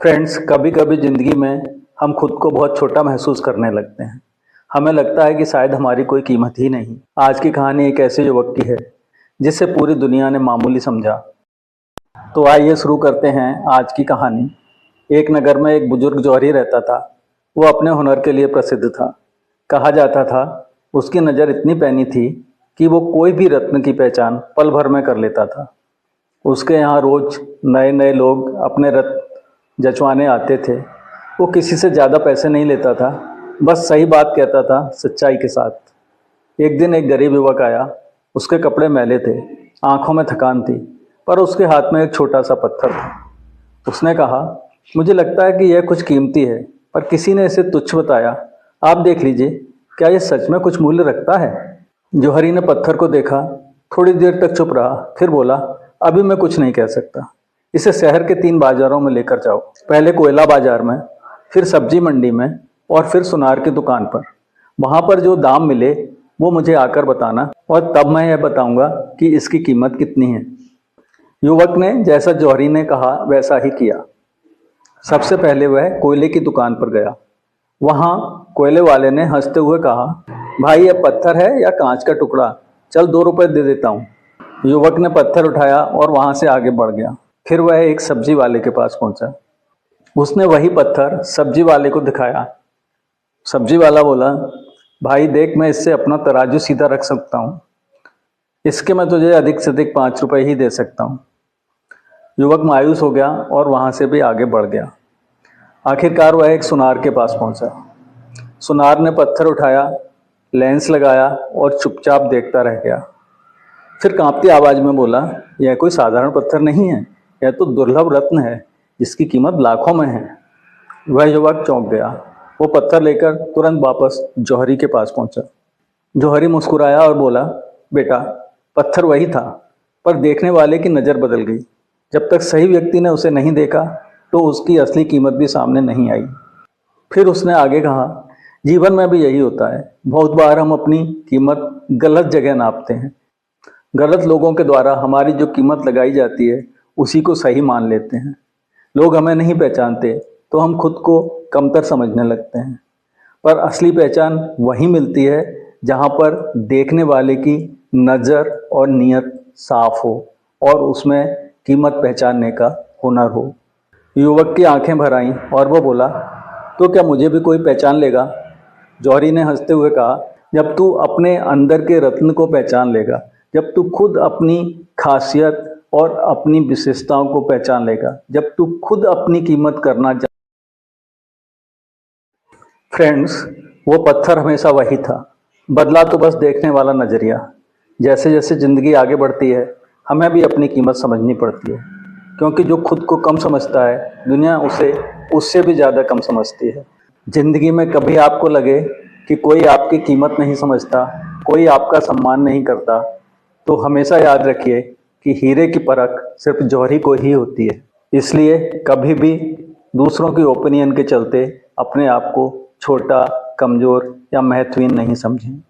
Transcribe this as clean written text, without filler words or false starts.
Friends, कभी कभी ज़िंदगी में हम खुद को बहुत छोटा महसूस करने लगते हैं। हमें लगता है कि शायद हमारी कोई कीमत ही नहीं। आज की कहानी एक ऐसे युवक की है जिसे पूरी दुनिया ने मामूली समझा। तो आइए शुरू करते हैं आज की कहानी। एक नगर में एक बुजुर्ग जौहरी रहता था। वो अपने हुनर के लिए प्रसिद्ध था। कहा जाता था उसकी नज़र इतनी पैनी थी कि वो कोई भी रत्न की पहचान पल भर में कर लेता था। उसके यहाँ रोज नए नए लोग अपने रत्न जचवाने आते थे। वो किसी से ज़्यादा पैसे नहीं लेता था, बस सही बात कहता था सच्चाई के साथ। एक दिन एक गरीब युवक आया। उसके कपड़े मैले थे, आंखों में थकान थी, पर उसके हाथ में एक छोटा सा पत्थर था। उसने कहा, मुझे लगता है कि यह कुछ कीमती है, पर किसी ने इसे तुच्छ बताया। आप देख लीजिए, क्या यह सच में कुछ मूल्य रखता है? जौहरी ने पत्थर को देखा, थोड़ी देर तक चुप रहा, फिर बोला, अभी मैं कुछ नहीं कह सकता। इसे शहर के 3 बाजारों में लेकर जाओ, पहले कोयला बाजार में, फिर सब्जी मंडी में और फिर सुनार की दुकान पर। वहां पर जो दाम मिले वो मुझे आकर बताना, और तब मैं यह बताऊंगा कि इसकी कीमत कितनी है। युवक ने जैसा जौहरी ने कहा वैसा ही किया। सबसे पहले वह कोयले की दुकान पर गया। वहां कोयले वाले ने हंसते हुए कहा, भाई यह पत्थर है या कांच का टुकड़ा? चल 2 रुपए दे देता हूँ। युवक ने पत्थर उठाया और वहां से आगे बढ़ गया। फिर वह एक सब्जी वाले के पास पहुंचा। उसने वही पत्थर सब्जी वाले को दिखाया। सब्जी वाला बोला, भाई देख, मैं इससे अपना तराजू सीधा रख सकता हूँ। इसके मैं तुझे अधिक से अधिक 5 रुपए ही दे सकता हूँ। युवक मायूस हो गया और वहां से भी आगे बढ़ गया। आखिरकार वह एक सुनार के पास पहुंचा। सुनार ने पत्थर उठाया, लेंस लगाया और चुपचाप देखता रह गया। फिर कांपती आवाज में बोला, यह कोई साधारण पत्थर नहीं है, यह तो दुर्लभ रत्न है, जिसकी कीमत लाखों में है। वह युवक चौंक गया। वो पत्थर लेकर तुरंत वापस जौहरी के पास पहुंचा। जौहरी मुस्कुराया और बोला, बेटा, पत्थर वही था, पर देखने वाले की नज़र बदल गई। जब तक सही व्यक्ति ने उसे नहीं देखा तो उसकी असली कीमत भी सामने नहीं आई। फिर उसने आगे कहा, जीवन में भी यही होता है। बहुत बार हम अपनी कीमत गलत जगह नापते हैं। गलत लोगों के द्वारा हमारी जो कीमत लगाई जाती है उसी को सही मान लेते हैं। लोग हमें नहीं पहचानते तो हम खुद को कमतर समझने लगते हैं, पर असली पहचान वहीं मिलती है जहां पर देखने वाले की नज़र और नीयत साफ हो और उसमें कीमत पहचानने का हुनर हो। युवक की आंखें भर आईं और वो बोला, तो क्या मुझे भी कोई पहचान लेगा? जौहरी ने हंसते हुए कहा, जब तू अपने अंदर के रत्न को पहचान लेगा, जब तू खुद अपनी खासियत और अपनी विशेषताओं को पहचान लेगा, जब तू खुद अपनी कीमत करना जान। फ्रेंड्स, वो पत्थर हमेशा वही था, बदला तो बस देखने वाला नजरिया। जैसे जैसे जिंदगी आगे बढ़ती है हमें भी अपनी कीमत समझनी पड़ती है, क्योंकि जो खुद को कम समझता है दुनिया उसे उससे भी ज़्यादा कम समझती है। जिंदगी में कभी आपको लगे कि कोई आपकी कीमत नहीं समझता, कोई आपका सम्मान नहीं करता, तो हमेशा याद रखिए कि हीरे की परख सिर्फ जौहरी को ही होती है। इसलिए कभी भी दूसरों की ओपिनियन के चलते अपने आप को छोटा, कमज़ोर या महत्वहीन नहीं समझें।